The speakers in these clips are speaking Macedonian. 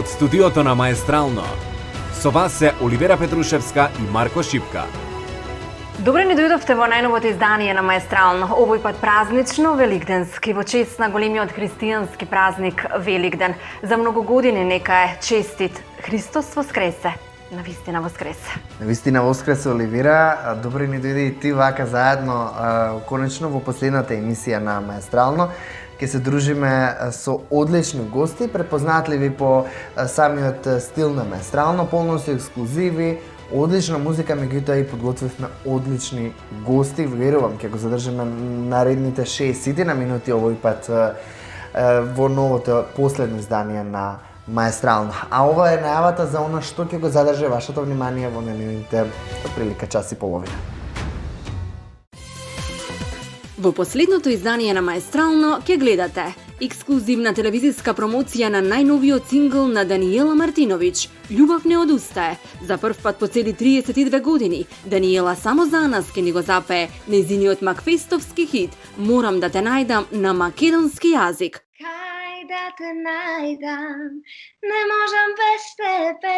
од студиото на Маестрално. Со вас се Оливера Петрушевска и Марко Шипка. Добре ни дојдовте во најновото издание на Маестрално. Овој пат празнично, великденски, во чест на големиот христијански празник Великден. За многу години нека е честит Христос воскресе. Навистина воскресе. Навистина воскресе, Оливира. Добре ни дојде и ти вака заедно, конечно во последната емисија на Маестрално. Ке се дружиме со одлични гости, препознатливи по самиот стил на Маестрално, полно со ексклузиви, одлична музика, меѓутоа и подготвивме одлични гости. Верувам ќе го задржиме наредните 60 на минути овој пат во новото последно издание на Маестрално. А ова е најавата за она што ќе го задржи вашето внимание во наредните прилика час и половина. Во последното издание на Маестрално ќе гледате ексклузивна телевизиска промоција на најновиот сингл на Даниела Мартиновиќ, Љубов не одустае. За прв пат по цели 32 години, Даниела само за нас ќе ни го запее нејзиниот макфестовски хит Морам да те најдам на македонски јазик. Кај да те најдам, не можам без тебе.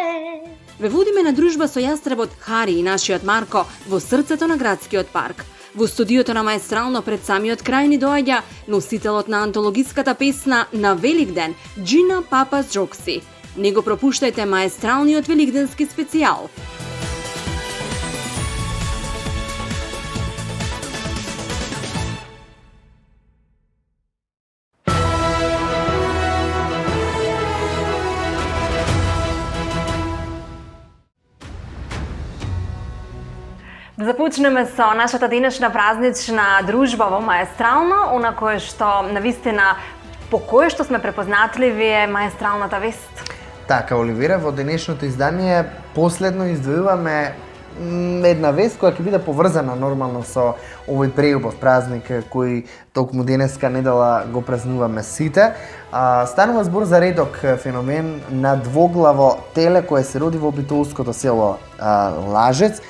Ве водиме на дружба со јастребот Хари и нашиот Марко во срцето на градскиот парк. Во студиото на Маестрално пред самиот крај ни доаѓа носителот на антологиската песна на Великден, Джина Папас Джокси. Не го пропуштајте Маестралниот великденски специјал. Да започнеме со нашата денешна празнична дружба во Маестрално, она кое што навистина по кое што сме препознатливи е Маестралната вест. Така, Оливира, во денешното издание последно издвојуваме една вест која ќе биде поврзана нормално со овој преубав празник кој токму денеска недела го празнуваме сите. Станува збор за редок феномен на двоглаво теле кое се роди во обитолското село Лажец.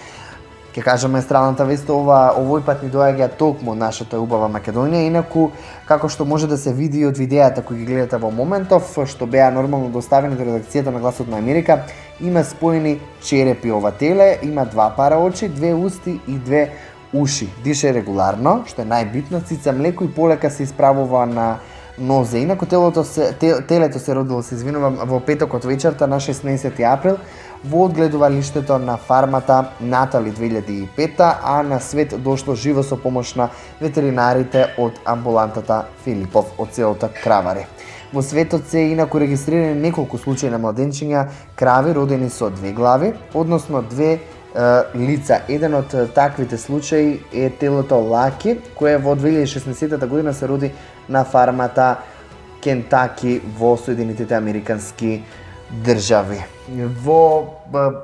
Ке кажа Маестралната вест, овој пат ни доаѓа токму од нашата убава Македонија, инаку како што може да се види од видеата кои ги гледате во моментов, што беа нормално доставени до редакцијата на Гласот на Америка, има споени черепи ова теле, има два пара очи, две усти и две уши. Дише регуларно, што е најбитно, цица млеко и полека се исправува на нозе. Инаку телето се родило, се извинувам, во петокот вечерта на 16 април во одгледувалиштето на фармата Натали 2005, а на свет дошло живо со помош на ветеринарите од амбулантата Филипов од селото Кравари. Во светот се инаку регистрирани неколку случаи на младенчиња крави родени со две глави, односно две лица. Еден од таквите случаи е телото Лаки, кое во 2016 година се роди на фармата Кентаки во Соединетите Американски држави. Во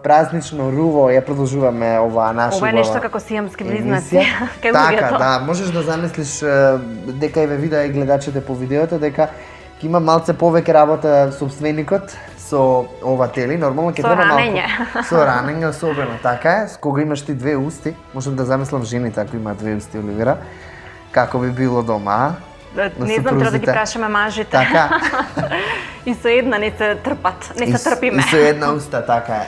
празнично руво ја продолжуваме ова наша Ова е нешто како сијамски близнаци. Така, да, можеш да замислиш дека и ве видеа и гледачите по видеото дека ќе има малце повеќе работа собственикот со ова теле, нормално ќе треба малку со ранење, особено така е, кога имаш ти две усти, можам да замислам жените ако има две усти, Оливера, како би било дома. Не знам, треба да ги прашаме мажите. Така. И со една не се трпат, не се трпиме. И со една уста, така.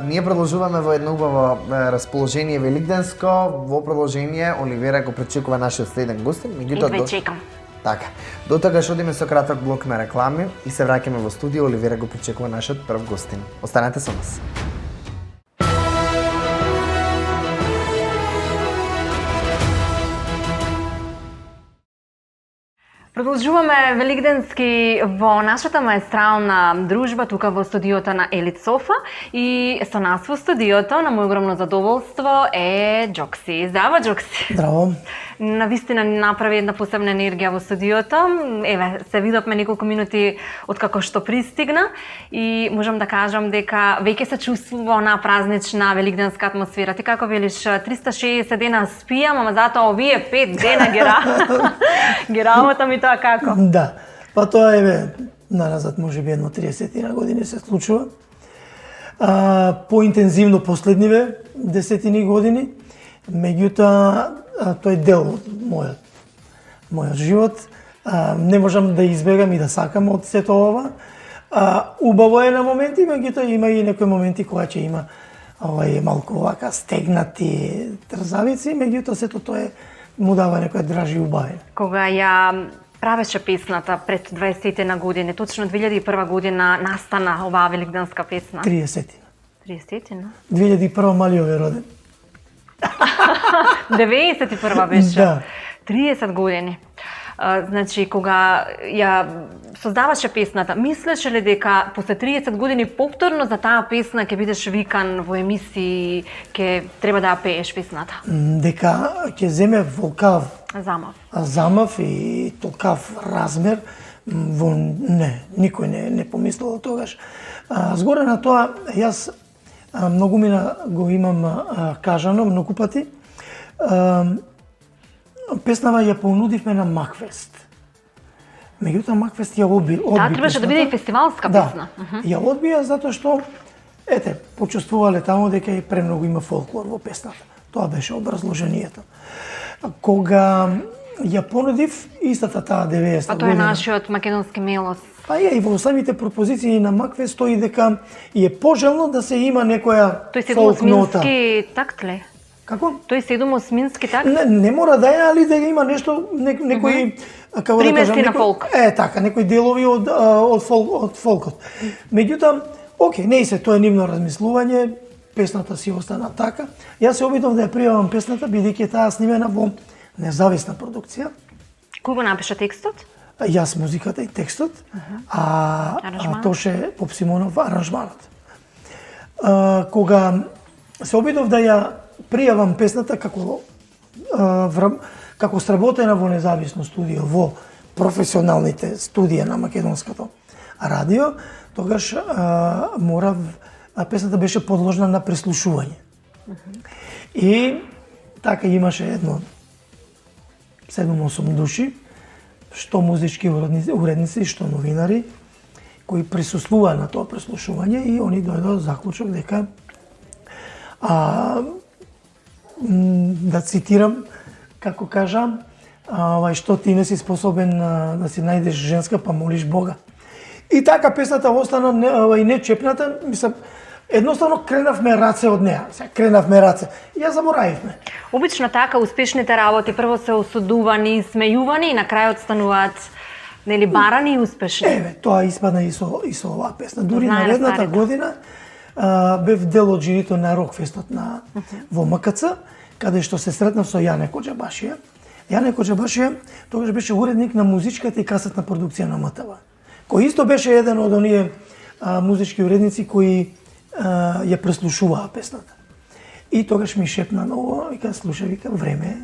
Ние продолжуваме во едно убаво расположение великденско. Во продолжение Оливера го пречекува нашиот следен гостин. И чекам. Така. До тога што одиме со краток блок на реклами и се враќаме во студио. Оливера го пречекува нашиот прв гостин. Останете со нас. Продолжуваме великденски во нашата маестрална дружба тука во студиото на Елит Софа и со нас во студиото на мој огромно задоволство е Джокси. Здраво, Джокси. Здраво. Навистина направи една посебна енергија во студиото. Еве, се видовме неколку минути од како што пристигна и можам да кажам дека веќе се чувствува онаа празнична великденска атмосфера. Ти како велиш, 360 дена спијам, ама затоа овие 5 дена ги работам и тоа како? Да. Па тоа наназад можеби едно 30 години се случува. Поинтензивно последниве 10 години, меѓутоа тој е дел од мојот живот. Не можам да избегам и да сакам од сето ова. Убаво е на моменти, меѓутоа има и некои моменти кога ќе има малку вака стегнати трзавици, меѓутоа сето тоа му дава некоја дражи убавина. Кога ја правеше песната пред 20 на години, точно 2001 година настана оваа великденска песна? 30. 30-тина? 2001 Малиов е роден. 91 беше. Да. 30 години. Значи, кога ја создаваше песната, мислеше ли дека после 30 години повторно за таа песна ќе бидеш викан во емисии, ќе треба да ја пееш песната? Дека ќе земе волкав замав и толкав размер, никој не помислил тогаш. Згоре на тоа, јас многу мина го имам кажано многу пати. Песнава ја понудивме на Макфест. Меѓутоа Макфест ја одби. Таа требаше да биде и фестивалска песна. Ја одбија затоа што почувствувале таму дека и премногу има фолклор во песната. Тоа беше образложението. Кога ја понудив истата таа 90 година. Тоа е нашиот македонски мелос. И во самите пропозиции на Макфест стои дека е пожелно да се има некоја фолк нота. Тој се такт ли? Како? Тој се осмински такт? Не мора да е, али да има нешто, некои како да кажам, на фолк. Така, некои делови од фолкот. Меѓутоа, не се, тоа е нивно размислување, песната си остана така. Јас се обидов да ја пријавам песната, бидејќи таа снимена во независна продукција. Кој го напиша текстот? Јас музиката и текстот, а Тоше Попсимонов аранжманот. Кога се обидов да ја пријавам песната како сработена во независно студио, во професионалните студија на македонското радио, тогаш песната беше подложна на преслушување. И така имаше едно 7-8 души, што музички уредници, што новинари, кои присуствуваа на тоа преслушување и они дојдоа заклучок дека да цитирам, како кажам, што ти не си способен да си најдеш женска, па молиш Бога. И така песната остана не чепната, мислам, едноставно кренавме раце од неа. И ја заборавивме. Обично така успешните работи прво се осудувани, смејувани и на крајот стануваат барани и успешни. Тоа испадна и со оваа песна. Дури наредната година бев дел од жирито на Рокфестот во МКЦ, каде што се сретнав со Јане Коџабашија. Јане Коџабашија тогаш беше уредник на музичката и касетна продукција на МТВ, кој исто беше еден од оние музички уредници кои ја преслушуваа песната. И тогаш ми шепна ново, вика, слушај, вика, време е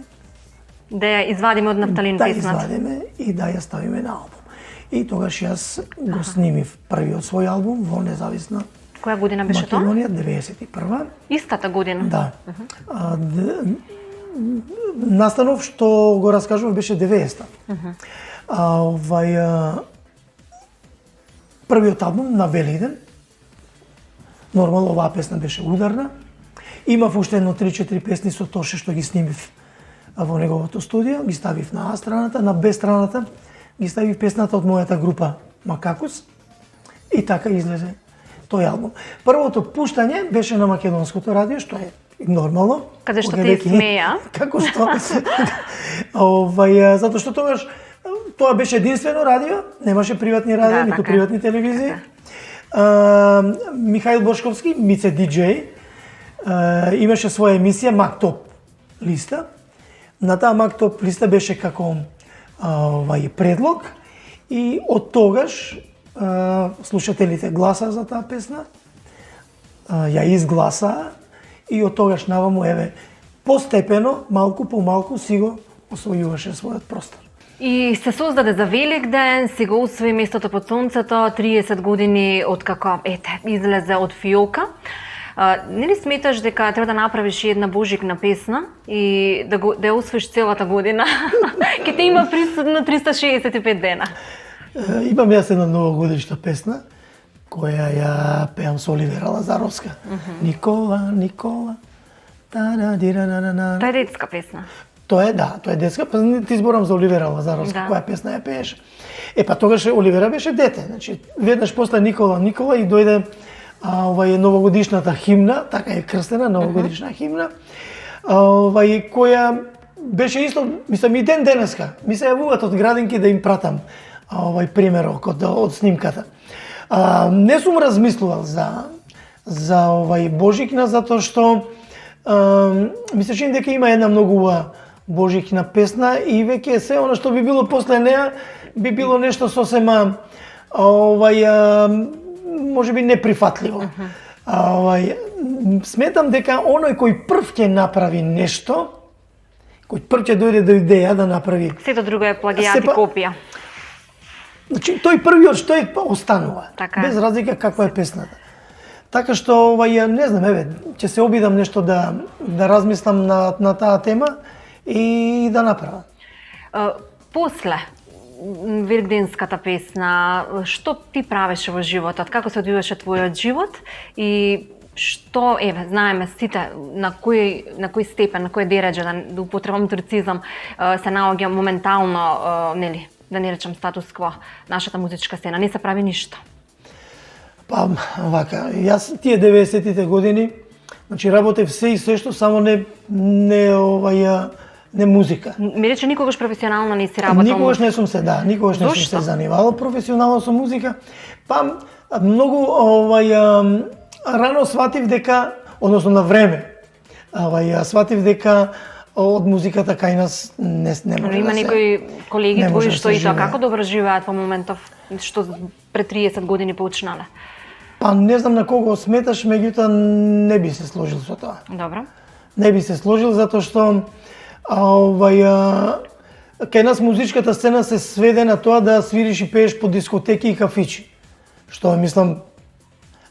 да ја извадиме од нафталин песната. Да извадиме и да ја ставиме на албум. И тогаш јас го снимив првиот свој албум во независна Која година беше тоа? Македонија, 91. Истата година? Да. Настанов, што го раскажував, беше 90-та. Првиот албум на Велиден, нормално оваа песна беше ударна. Имав уште едно 3-4 песни со Тоше што ги снимив во неговото студио, ги ставив на А страната, на Б страната ги ставив песната од мојата група Макакус и така излезе тој албум. Првото пуштање беше на македонското радио, што е нормално. Каде што те смеја. Како што? Затоа што тогаш тоа беше единствено радио, немаше приватни радио, ниту приватни телевизии. Михаил Бошковски, Мице диџеј, имаше своја емисија Мактоп листа. На таа Мактоп листа беше како предлог и од тогаш слушателите гласа за таа песна, ја изгласаа и од тогаш наваму, постепено, малку по малку си го освојуваше својот простор. И се создаде за Великден, си го усвои Местото под сонцето, 30 години од како, излезе од фиока. Нели сметаш дека треба да направиш една божикна песна и да ја усвоиш целата година? Ке те има присутно 365 дена. Имам јас една новогодишна песна, која ја пеам со Оливера Лазаровска. Никола, Никола, Тоа е детска песна. Тоа е детска, па ти зборам за Оливера Лазаровска, која песна ја пееше. Па тогаш Оливера беше дете, значи веднаш после Никола и дојде новогодишната химна, така е крстена новогодишна химна, која беше исто, мислам и денеска. Ми се јавуваат од градинки да им пратам примерок од снимката. Не сум размислувал за Божикна затоа што ми се чини дека има една многу убава Божикна песна и веќе се она што би било после неа би било нешто сосема може би неприфатливо. Сметам дека оној кој прв ќе направи нешто, кој прв ќе дојде до идеја да направи. Сето друго е плагијат и копија. Значи тој првиот што е останува, така, без разлика каква е песната. Така што не знам, ќе се обидам нешто да размислам на таа тема и да направам. После Великденската песна, што ти правеше во животот? Како се одвиваше твојот живот и што, знаеме сите на кој степен, на кој дереđа, да употребам турцизам, се наоѓа моментално, нели, да не речам статус-кво, нашата музичка сцена, не се прави ништо. Па, вака, јас тие 90-тите години, значи работев се и се што, само не музика. Ми рече никогаш професионално не си работел? Никогаш не сум се занимавал професионално со музика. Па многу рано сватив дека, односно на време, сватив дека од музиката кај нас не може да има се. некои колеги твои што и тоа живее. како добро живеат во моментов што пред 30 години поучнале? Па не знам на кого сметаш, меѓутоа не би се сложил со тоа. Добро. Не би се сложил затоа што кај нас музичката сцена се сведе на тоа да свириш и пееш по дискотеки и кафичи. Што мислам,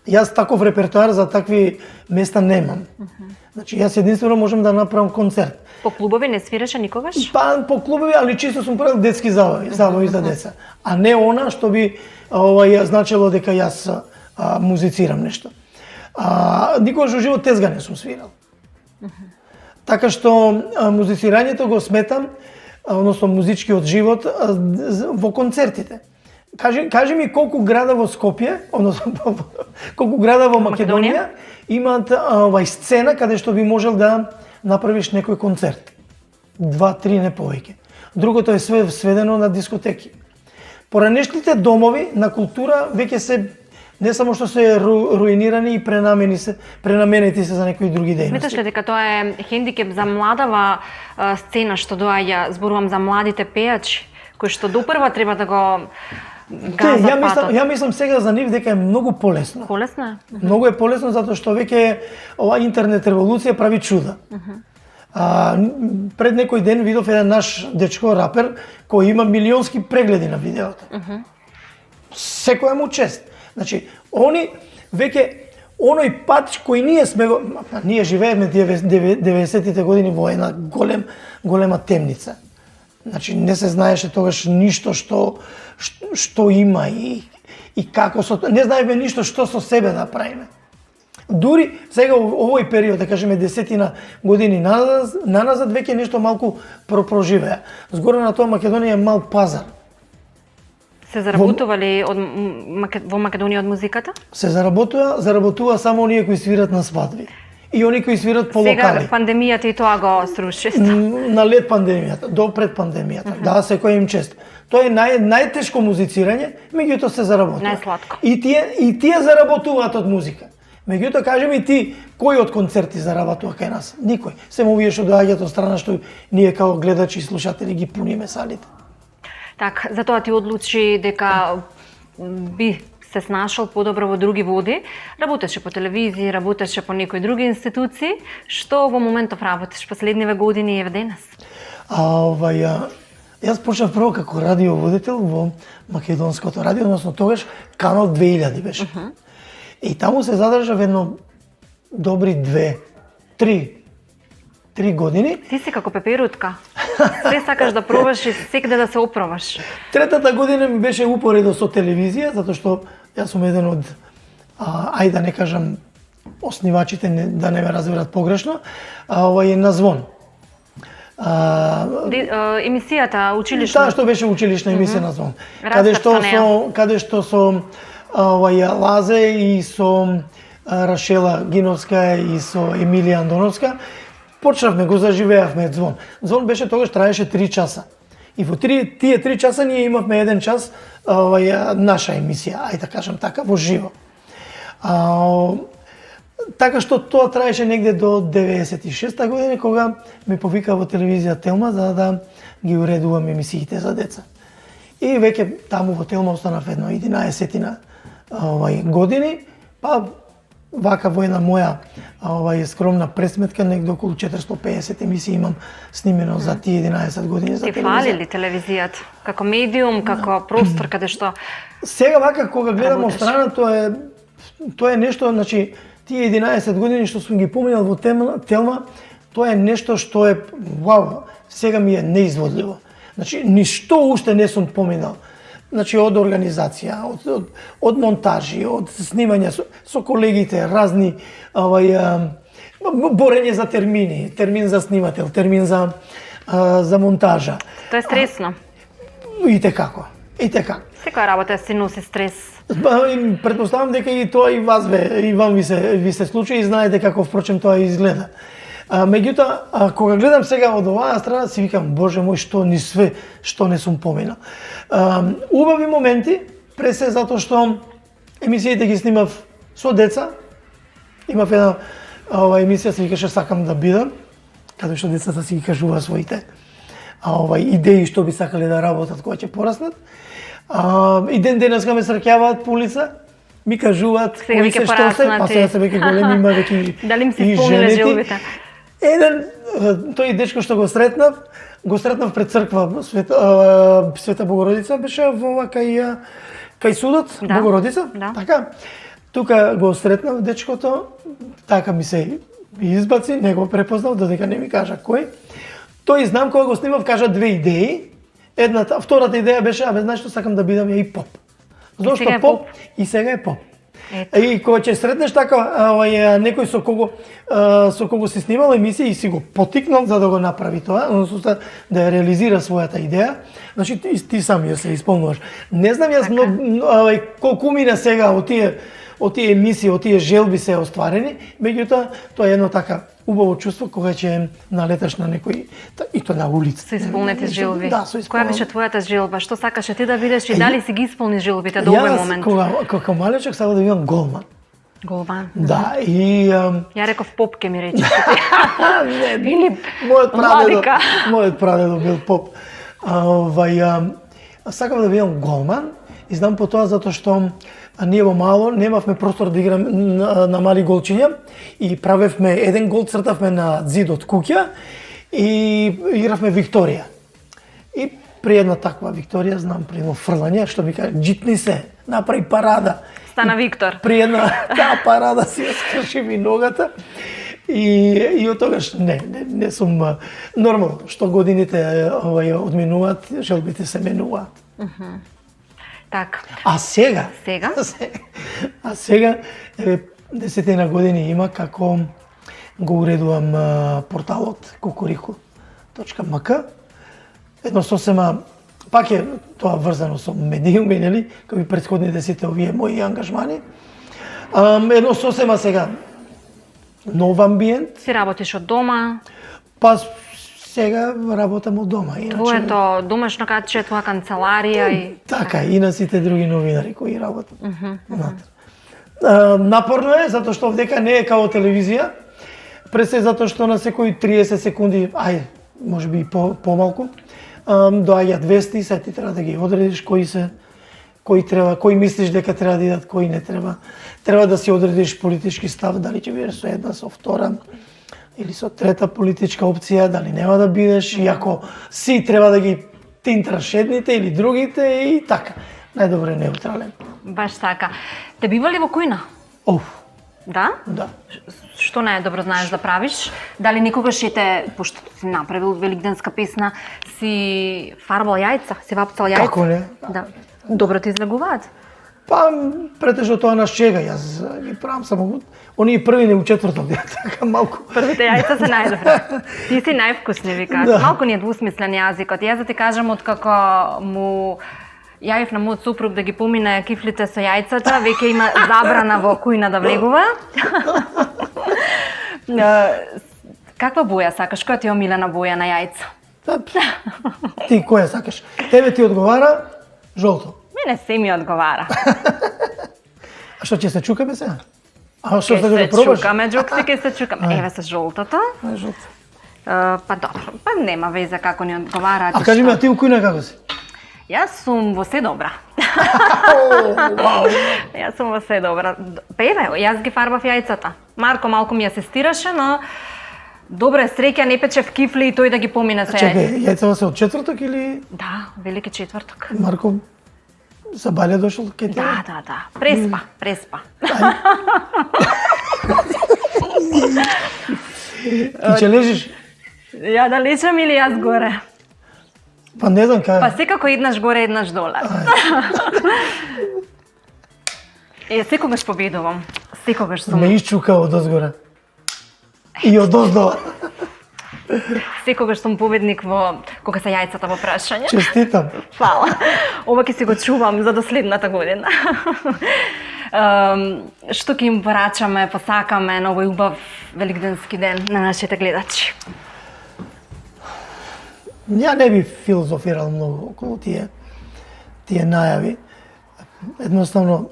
јас таков репертоар за такви места немам. Значи јас единствено можам да направам концерт. По клубови не свиреше никогаш? Па по клубови, али чисто сум правил детски забави за деца, а не она што би значило дека јас музицирам нешто. Никогаш во живот тезга не сум свирал. Така што музицирањето го сметам, односно музичкиот живот во концертите. Кажи ми колку града во Скопје, односно колку града во Македонија имаат сцена каде што би можел да направиш некој концерт. 2-3 не повеќе. Другото е сведено на дискотеки. Поранешните домови на култура веќе се не само што се руинирани и пренаменети се за некои други дејности. Сметаш ли дека тоа е хендикеп за младава сцена што доаѓа, зборувам за младите пејачи, кои што допрва треба да го газат патот? Ја мислам сега за нив дека е многу полесно. Полесно е? Многу е полесно затоа што веќе ова интернет револуција прави чуда. Пред некој ден видов еден наш дечко рапер кој има милионски прегледи на видеото. Секоја му чест. Значи, они веќе оној пат кој ние живееме 90-тите години во една голема темница. Значи не се знаеше тогаш ништо што има и како не знаеме ништо што со себе да правиме. Дури сега овој период, да кажеме 10 години наназад веќе нешто малку проживеа. Згоре на тоа Македонија е мал пазар. Се заработува ли во Македонија од музиката? Се заработува само оние кои свират на свадби. И оние кои свират по локали. Сега пандемијата и тоа го сруши. На лет пандемијата, до пред пандемијата. Да, секој им чест. Тоа е најтешко музицирање, меѓутоа се заработува. Најсладко. И тие заработуваат од музика. Меѓутоа кажи ми ти, кој од концерти заработува кај нас? Никој. Семо овие што доаѓаат од страна што ние како гледачи и слушатели ги пуниме салите. Так, затоа ти одлучи дека би се снашал подобро во други води, работеше по телевизија, работеше по некои други институции, што во моментов работиш последниве години и еве денес? Јас почнав прво како радиоводител во македонското радио, односно тогаш Канал 2000 беше. И таму се задржав едно добри 3 години. Ти си како пеперутка. Се сакаш да пробаш и секаде да се опробаш. Третата година ми беше упоредо со телевизија, затоа што јас сум еден од, ајде да не кажам, основачите, да не ме разберат погрешно, на Звон. Емисијата училишна. Таа што беше училишна емисија на Звон. Растав со неа. Каде што со Лазе и со Рашела Гиновска и со Емилија Андоновска почнавме, го заживеавме Звон. Звон беше тогаш траеше 3 часа. И во тие 3 часа ние имавме 1 час наша емисија, ајде да кажам така, во живо. Така што тоа траеше негде до 96-та година, кога ме повика во телевизија Телма за да ги уредувам емисиите за деца. И веќе таму во Телма останав едно 11-тина години, па вака во една моја скромна пресметка, негде околу 450 емисии имам снимено за тие 11 години за телевизија. Ти фали ли телевизијата? Како медиум, како простор каде што... Сега вака кога гледам од страна, тоа е нешто, значи, тие 11 години што сум ги поминал во Телма, тоа е нешто што е, вау, сега ми е неизводливо. Значи, ништо уште не сум поминал. Значи, од организација, од монтажи, од снимање со колегите, разни борење за термини, термин за снимател, термин за монтажа. Тоа е стресно. И како. Секоја работа си носи стрес. Претпоставам дека и тоа и вам ви се случи и знаете како впрочем тоа изгледа. Меѓутоа, кога гледам сега од оваа страна, си викам, боже мој, што ни све, што не сум поминал. Убави моменти, пресе затоа што емисиите ги снимав со деца. Имав една емисија, се викаше Сакам да бидам, каде што децата си ги кажува своите идеи што би сакале да работат кога ќе пораснат. И ден денеска ме среќаваат по улица, ми кажуваат кои се што се, па сега се веќе големи, има веќе дали им се спомниле жилбите? Еден, тој дечко што го сретнав пред црква Света Богородица, беше во кај судот Богородица, така. Тука го сретнав дечкото, така ми се избаци, не го препознав, додека не ми кажа кој. Тој знам кога го снимав, кажа 2 идеи. Втората идеја беше, знаеш што, сакам да бидам и поп. Зошто поп? И сега е поп. И кога ќе сретнеш така некој со кого си снимал емисија и си го потикнал за да го направи тоа, односно да ја реализира својата идеја, значи ти сам ја се исполнуваш. Не знам јас колку мина сега од тие емисии, од тие желби се остварени, меѓутоа тоа е едно така убаво чувство кога ќе налеташ на некој и тоа на улица. Со исполнети желби. Да, со Која беше твојата желба? Што сакаше ти да бидеш и дали си ги исполни желбите до овој момент? Јас кога малечок сакав да бидам голман. Голман. Да, и ја реков поп ке ми рече. Не, мојот прадедо бил поп. Сакав да бидам голман и знам по тоа затоа што ние во мало немавме простор да играме на мали голчиња и правевме еден гол, цртавме на зид од куќа и игравме Викторија. И при една таква Викторија, знам при едно фрлање, што ми каже, джитни се, направи парада. Стана Виктор. При една таа парада си ја скрши ми ногата. И од тогаш не сум нормално, што годините одминуваат, желбите се менуваат. Така. А сега? А сега 10 години има како го уредувам порталот Кукурику.мк. Едно сосема, пак е тоа врзано со медиуми, нели, како и претходните сите овие мои ангажмани. Едно сосема сега нов амбиент. Си работиш од дома? Па сега работам од дома. Твоето домашно катче, твоја канцеларија и... Така, и на сите други новинари кои работат. Напорно е, затоа што овдека не е као телевизија. Пресе затоа што на секои 30 секунди, може би и помалку, доаѓаат вести, сега ти треба да ги одредиш кои мислиш дека треба да идат, кои не треба. Треба да си одредиш политички став, дали ќе бидеш со една, со втора, или со трета политичка опција, дали нема да бидеш, и ако си треба да ги тинтраш едните или другите и така. Најдобро е неутрален. Баш така. Те бива ли во кујна? Да? Да. Што најдобро знаеш да правиш? Дали никогаш пошто си направил великденска песна, си фарбал јајца, си вапцал јајца? Како не? Да. Добро ти излегуваат? Па, претежно тоа на шега, јас ги правам само оние први не у четврток, така малку. Првите јајца се најдобри. Ти си највкусни, викаат. Да. Малку ни е двусмислен јазикот. Јас да ти кажам, откако му јавив на мојот супруг да ги помине кифлите со јајцата, веќе има забрана во кујна да влегува. Каква боја сакаш? Која ти е омилена боја на јајца? Ти која сакаш? Тебе ти одговара жолто. Мене се ми одговара. А што ќе се чукаме сега? А што Ке да го се пробаш? чукаме, джукси, ке се чукаме. Еве со жолтото. Жолто. Па добро, па нема везе како ни одговара. А кажи ми, а ти у кујна како си? Јас сум во се добра. Јас сум во се добра. Па еве, јас ги фарбав јајцата. Марко малку ми асистираше, но добро е среќа не печев кифли и тој да ги помине со Чекај, јајца. јајцава се од четврток или Да, велики четврток. Марко са бале дошол кај тебе? Да. Преспа. Ти ќе лежиш? Ја да лечам или јас горе? Па не знам кај. Па секако еднаш горе, еднаш доле. Секогаш победувам. Секогаш сум. Не исчука од озгора. И од оздола. Секогаш сум победник во кога се јајцата во прашање. Честитам. Фала. Ова ќе си го чувам за до следната година. Што ќе им порачаме, посакаме на овој убав великденски ден на нашите гледачи? Ја не би филозофирал многу околу тие најави. Едноставно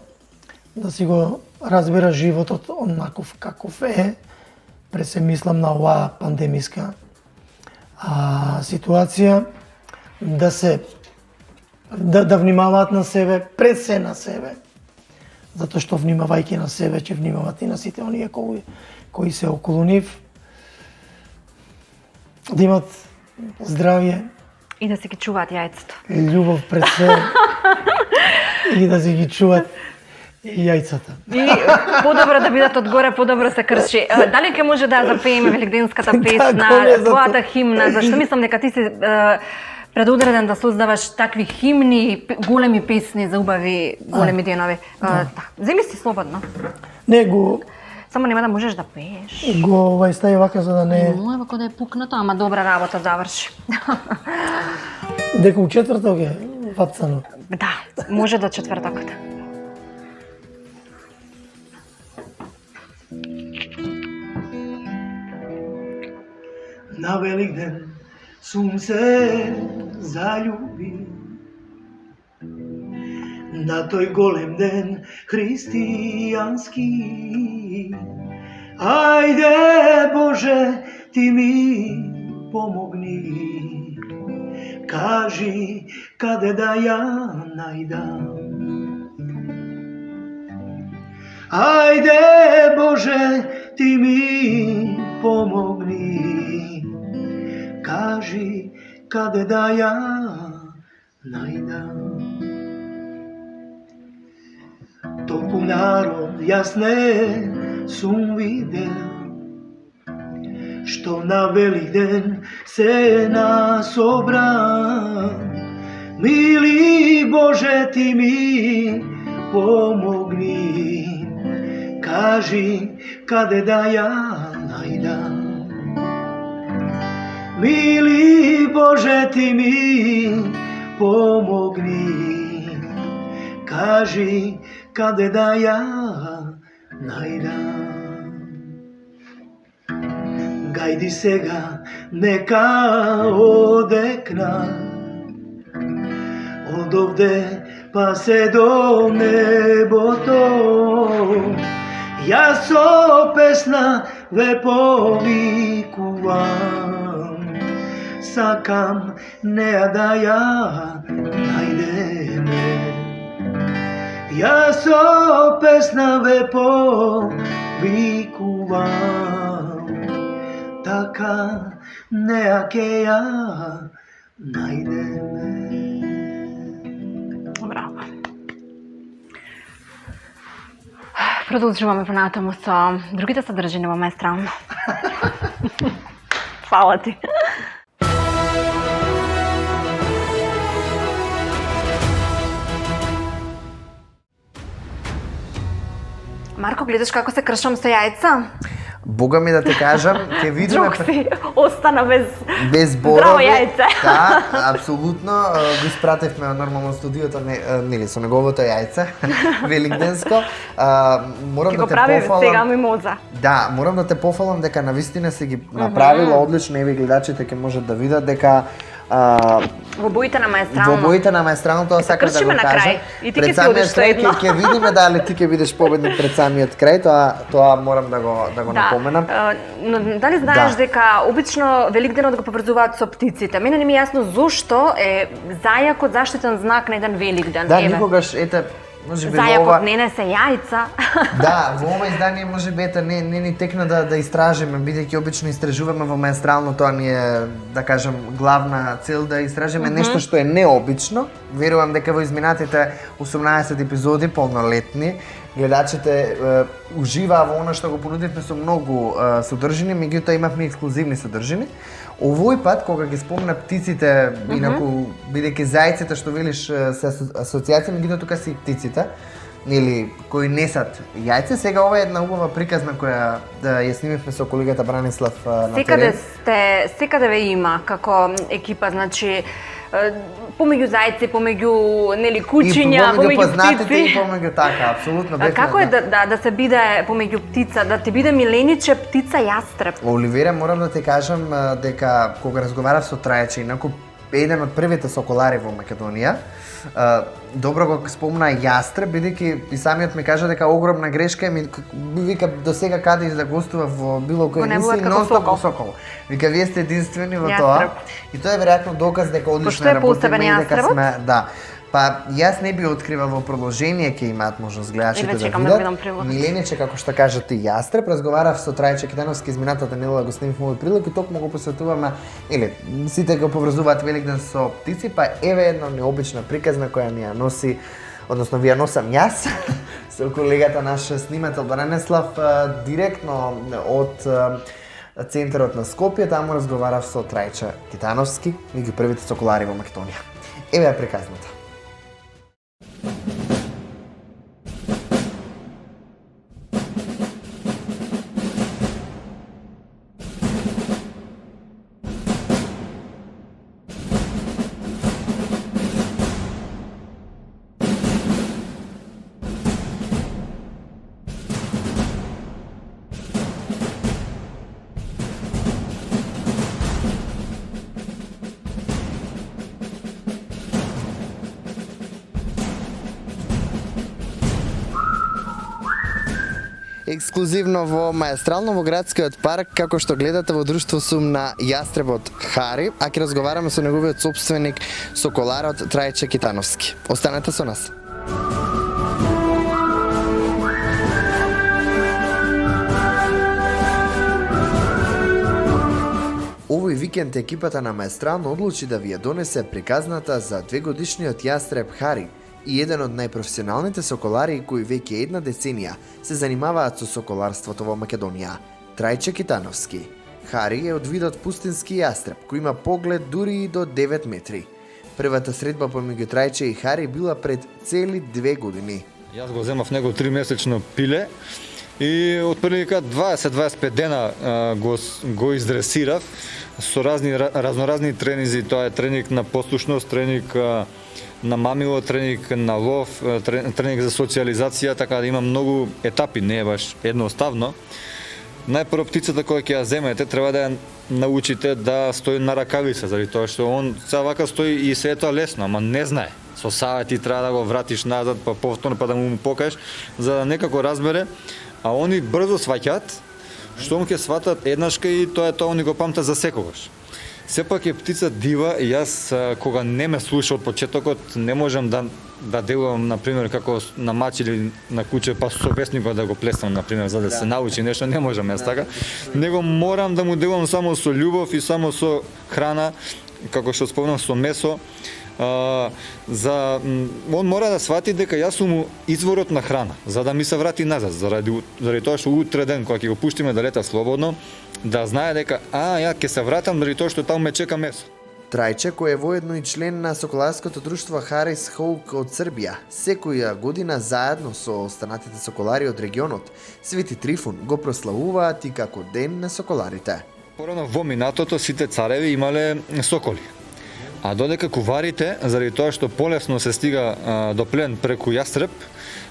да си го разбера животот онаков каков е. Пред се мислам на оваа пандемиска ситуација, да внимаваат на себе, пред се на себе. Затоа што внимавајќи на себе, ќе внимават и на сите оние кои се околу нив. Да имат здравје, И да си ги чуваат јајцето. љубов пред се и да си ги чуват јајцата. И подобро да бидат одгоре, подобро се крши. Дали ќе може да ја запееме великденската песна, твојата химна, зашто мислам дека ти си предодреден да создаваш такви химни, големи песни за убави големи денови. Земи си слободно. Не го Само нема да можеш да пееш. стај вака за да не Моја вака да е пукнато, ама добра работа заврши. дека у четврток е вапцано. Да, може до четвртокот. На Великден сум се заљуби, на тој голем ден христијански. Ајде Боже, ти ми помогни, кажи каде да ја најдам. Ајде Боже, ти ми помогни, кажи каде да ја најдам. Толку народ јас не сум видел, што на Великден се насобра. Мили Боже, ти ми помогни, кажи каде да ја најдам. Мили Боже, ти ми помогни, кажи каде да ја најдам. Гајди сега, нека одекна од овде па се до небото. Јас со песна ве повикувам, сакам неа да ја најдеме. Јас со песна ве повикувам, така неа ке ја најдеме. Браво. Продолжуваме понатаму со другите содржини во Маестрално. Фала ти. Марко, гледаш како се кршам со јајца? Бога ми да те кажам, ќе видиме Джок си остана без без здраво зборови. јајце. Да, апсолутно. Го испративме нормално студиото, нели, со неговото јајце, великденско. Морам Ќе да го те прави пофалам. сега мимоза. Да, морам да те пофалам дека навистина си ги направила одлично, еве гледачите ќе можат да видат дека Во боите на во маестрално. боите на маестрално тоа сакам да го кршиме на кажам. крај. И ти ќе Пред си самиот одиш со крај едно. ќе видиме дали ти ќе бидеш победник пред самиот крај, тоа морам да го напоменам. Но дали знаеш Да. дека обично Великденот го поврзуваат со птиците? Мене не ми е јасно зошто е зајакот заштитен знак на еден Великден. Да, Еве. никогаш, ете, може би во Зајакот ова... не несе јајца. Да, во ова издание може би ете не ни текна да истражиме, бидејќи обично истражуваме во маестрално, тоа ни е, да кажам, главна цел да истражиме нешто што е необично. Верувам дека во изминатите 18 епизоди полнолетни гледачите уживаа во она што го понудивме со многу содржини, меѓутоа имавме ексклузивни содржини. Овој пат кога ги спомна птиците, инаку бидејќи зајците што велиш се асоциација, меѓутоа тука се и птиците, или кои несат јајце. Сега ова е една убава приказна која ја снимивме со колегата Бранислав на терен. Секаде ве има како екипа, значи помеѓу зајци, помеѓу нели кучиња, и помеѓу познатите и птици. помеѓу така, апсолутно бевме. Како е да се биде помеѓу птица, да ти биде милениче птица јастреб? Оливера, морам да ти кажам дека кога разговарав со Трајче, инаку еден од првите соколари во Македонија, добро го спомна јастреб, бидејќи и самиот ми кажа дека огромна грешка е ми вика до сега каде да гостува во било кој не бува емисија, како нонстоп сокол. во сокол. Вика вие сте единствени во Јастреб. тоа. И тоа е веројатно доказ дека Пошто одлично е работиме посебен и дека јастребот? сме, да. Па јас не би откривал во продолжение, ќе имаат можност гледачите Еве, да чекам да видат. видам прилог. Милениче, како што кажа ти, јастреб, разговарав со Трајче Китановски изминатата недела, го снимивме овој прилог и токму го посветуваме, или сите го поврзуваат Великден со птици, па еве една необична приказна која ни ја носи, односно ви ја носам јас со колегата наш снимател Бранислав директно од центарот на Скопје, таму разговарав со Трајче Китановски, меѓу првите соколари во Македонија. Еве ја приказната. Ексклузивно во Маестрално во градскиот парк, како што гледате во друштво сум на јастребот Хари, а ќе разговараме со неговиот сопственик, соколарот Трајче Китановски. Останете со нас. Овој викенд екипата на Маестрално одлучи да ви ја донесе приказната за 2-годишниот јастреб Хари, и еден од најпрофесионалните соколари кои веќе една деценија се занимаваат со соколарството во Македонија, Трајче Китановски. Хари е од видот пустински јастреб, кој има поглед дури и до 9 метри. Првата средба помеѓу Трајче и Хари била пред цели 2 години. Јас го земав него 3-месечно пиле и од прилика 20-25 дена го издресирав со разноразни тренинзи. Тоа е тренинг на послушност, тренинг на мамило, тренинг на лов, тренинг за социализација, така да има многу етапи, не е баш едноставно. Најпрво птицата која ќе ја земете треба да ја научите да стои на ракавица, заради тоа што он сега вака стои и се е тоа лесно, ама не знае. Со савети треба да го вратиш назад, па повторно па да му покажеш за да некако разбере, а они брзо сваќаат, што му ќе сватат еднашка и тоа е тоа, они го памтат за секогаш. Сепак е птица дива и јас кога не ме слуша од почетокот не можам да делувам на пример како на мач или на куче па со весникот да го плесам на пример за да се научи нешто, не можам јас така. Него морам да му делувам само со љубов и само со храна, како што спомнам со месо. Он мора да свати дека јас сум му изворот на храна, за да ми се врати назад, заради тоа што утре ден кога ќе го пуштиме да лета слободно, да знае дека ја ќе се вратам заради тоа што таму ме чека месо. Трајче, кој е воедно и член на соколарското друштво Харис Хоук од Србија, секоја година заедно со останатите соколари од регионот, Свети Трифун го прославуваат и како Ден на соколарите. Порано во минатото сите цареви имале соколи. А додека куварите, заради тоа што полесно се стига до плен преку јастреб,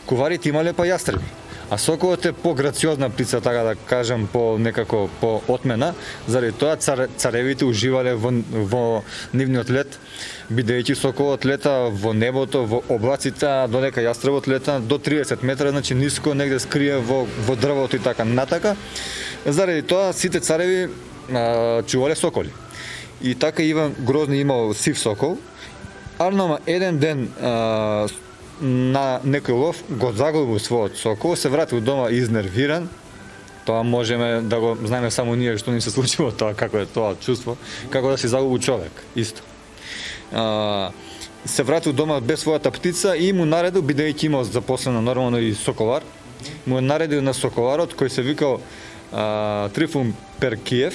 куварите имале па јастреби. А соколот е по-грациозна птица, така да кажем, некако по отмена, заради тоа царевите уживале во нивниот лет, бидејќи соколот лета во небото, во облаците, а додека јастребот лета до 30 метра, значи ниско, негде скрие во дрвото и така натака. Заради тоа сите цареви чувале соколи. И така Иван Грозни имал сив сокол, Арнома еден ден на некој лов го загубил својот сокол, се вратил дома изнервиран. Тоа можеме да го знаеме само ние што ни се случило тоа, како е тоа чувство, како да си загубил човек, исто. Се вратил дома без својата птица и му наредил, бидејќи имал запослено нормално и соколар, му наредил на соколарот кој се викал Трифун Перкиев,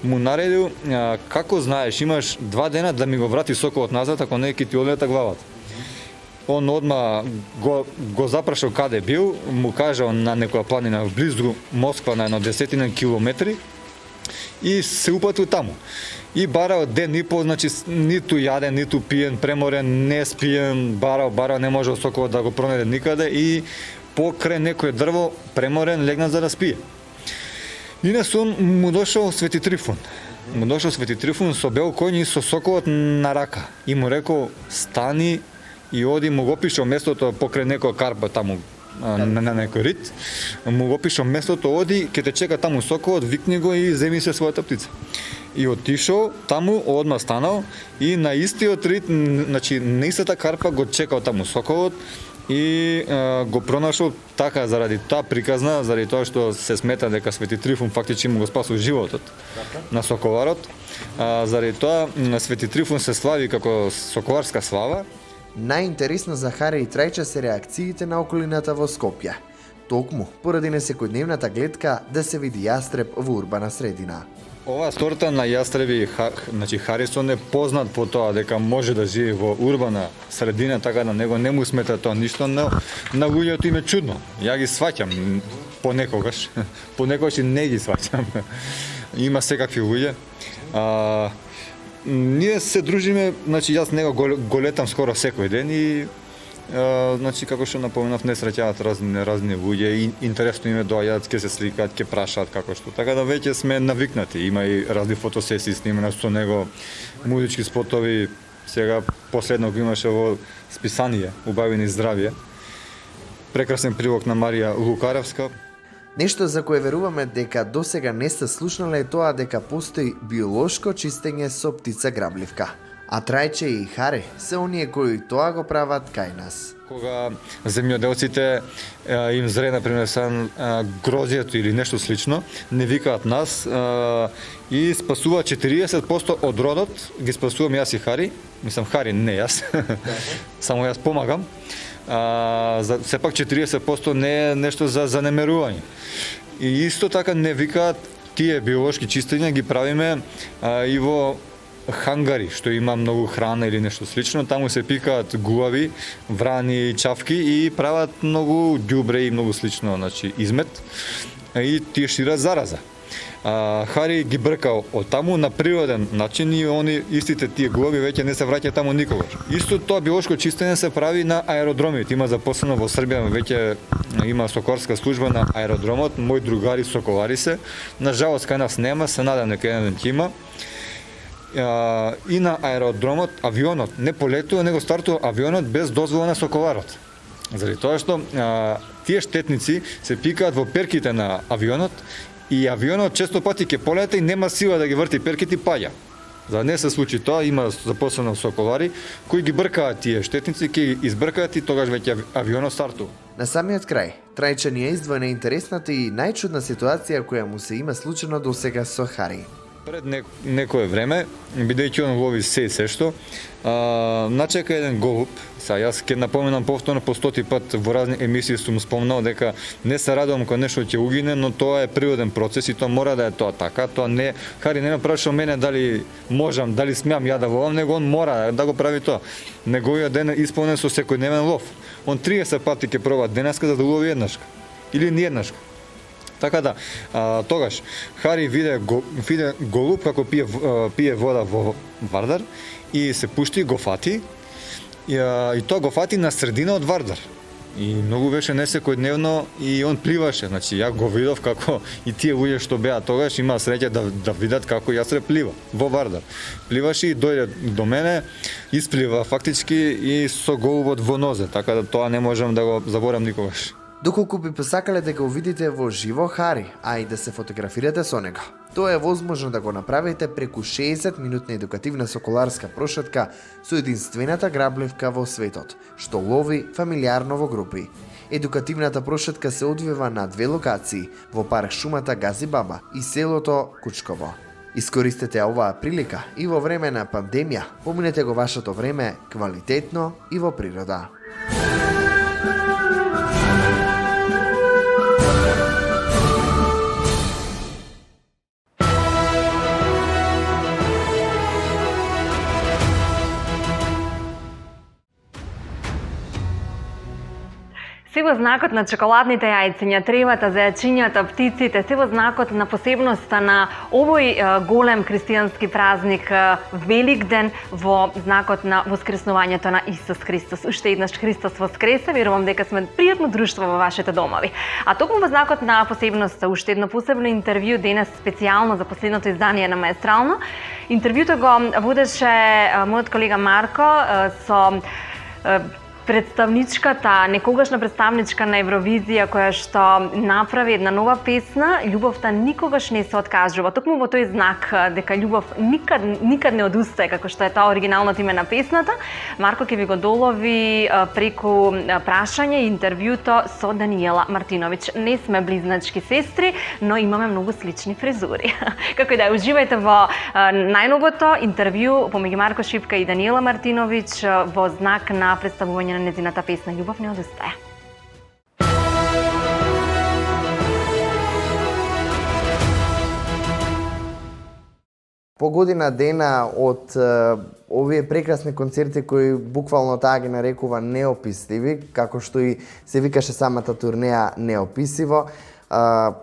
му наредил, како знаеш, имаш 2 дена да ми го врати соколот назад, ако не ќе ти одлета главата. Он одма го запрашал каде бил, му кажал на некоја планина близу Москва на едно 10 километри и се упатил таму. И барал ден и пол, значи ниту јаден, ниту пиен, преморен, не спиен, барал, не можел соколот да го пронајде никаде и покрај некој дрво преморен легна за да спие. И на сон му дошол Свети Трифун. Му дошол Свети Трифун со бел коњ и со соколот на рака. И му рекол, стани и оди, му го пишал местото покрај некоја карпа таму на некој рит. Му го пишал местото, оди, ке те чека таму соколот, викни го и земи се својата птица. И отишол таму, одма станал и на истиот рит, значи на истата карпа го чекал таму соколот и го пронашол така заради таа приказна, заради тоа што се смета дека Свети Трифун фактички му го спасил животот на соколарот. Заради тоа Свети Трифун се слави како соколарска слава. Најинтересно за Хари и Трајче се реакциите на околината во Скопје. Токму поради несекојдневната гледка да се види јастреб во урбана средина. Оваа сорта на јастреби, значи Харисон е познат по тоа дека може да живее во урбана средина, така да него не му смета тоа ништо, но на луѓето им е чудно. Ја ги сваќам понекогаш и не ги сваќам. Има секакви луѓе. Ние се дружиме, значи јас него го летам скоро секој ден и значи како што напоменав, не среќаат разни луѓе и интересно им е доаѓаат, ќе се сликаат, ќе прашаат како што. Така да веќе сме навикнати. Има и разни фотосесии снимани со него, музички спотови. Сега последно го имаше во списание Убавини здравје. Прекрасен прилог на Марија Лукаревска. Нешто за кое веруваме дека досега не сте слушнале е тоа дека постои биолошко чистење со птица грабливка. А Трајче и Хари се оние кои тоа го прават кај нас. Кога земјоделците им зре, например, грозјето или нешто слично, не викаат нас и спасува 40% од родот, ги спасувам јас и Хари, мислам Хари, не јас, само јас помагам. Сепак 40% не е нешто за занемерување. И исто така не викаат тие биолошки чистења, ги правиме и во хангари, што има многу храна или нешто слично, таму се пикаат гуави, врани, чавки и прават многу ѓубре и многу слично, значи измет и тие шират зараза. Хари ги бркал од таму на природен начин и они истите тие гуави веќе не се враќаат таму никогаш. Исто тоа биолошко чистење се прави на аеродромите. Има запослено во Србија, веќе има соколарска служба на аеродромот, мои другари соколари се. На жалост кај нас нема, се надам дека еден ден ќе има. И на аеродромот авионот не полетува, него стартува авионот без дозвола на соколарот. Заради тоа што тие штетници се пикаат во перките на авионот и авионот често пати ќе полета и нема сила да ги врти перките и паѓа. За да не се случи тоа, има запослено соколари кои ги бркаат тие штетници, ќе ги избркаат и тогаш веќе авионот стартува. На самиот крај, Трајче ни е издвоена интересната и најчудна ситуација која му се има случено досега со Хари. Пред некое време, бидејќи он лови се што, начека еден голуб. Јас ќе напоменам повторно по 100 пат во разни емисии сум спомнал дека не се радувам кога нешто ќе угине, но тоа е природен процес и тоа мора да е тоа така. Тоа не Хари не ме прашал мене дали можам, дали смеам ја да ловам, него он мора да го прави тоа. Неговиот ден е исполнен со секојдневен лов. Он 30 пати ќе проба денеска за да лови еднашка или ни еднашка. Така да, тогаш Хари виде голуб како пие вода во Вардар и се пушти, го фати и тоа го фати на средина од Вардар. И многу беше несекојдневно и он пливаше. Значи, ја го видов како и тие луѓе што беа тогаш имаа среќа да видат како јас ре плива во Вардар. Пливаше и дојде до мене, исплива фактички и со голубот во нозе, така да тоа не можам да го заборам никогаш. Доколку би посакале да го видите во живо Хари, а и да се фотографирате со него, тоа е возможно да го направите преку 60-минутна едукативна соколарска прошетка со единствената грабливка во светот, што лови фамилиарно во групи. Едукативната прошетка се одвива на две локации, во парк шумата Гази Баба и селото Кучково. Искористете оваа прилика и во време на пандемија, поминете го вашето време квалитетно и во природа. Се во знакот на чоколадните јајциња, тревата, зајачињата, птиците, се во знакот на посебноста на овој голем христијански празник Великден, во знакот на воскреснувањето на Исус Христос. Уште еднаш Христос воскресе, верувам дека сме пријатно друштво во вашите домови. А токму во знакот на посебноста, уште едно посебно интервју денес специјално за последното издание на Маестрално. Интервјуто го водеше мојот колега Марко со представничката, некогашна представничка на Евровизија, која што направи една нова песна, љубовта никогаш не се откажува. Токму во тој знак дека љубов никад не одустае, како што е тоа оригиналното име на песната, Марко ќе ви го долови преку прашање и интервјуто со Даниела Мартиновиќ. Не сме близначки сестри, но имаме многу слични фризури. Како и да, уживајте во најновото интервју помеѓу Марко Шипка и Даниела Мартиновиќ во знак на представување на незината песна "Љубов не одустае". По година дена од овие прекрасни концерти кои буквално таа ги нарекува неописливи, како што и се викаше самата турнеја Неописиво,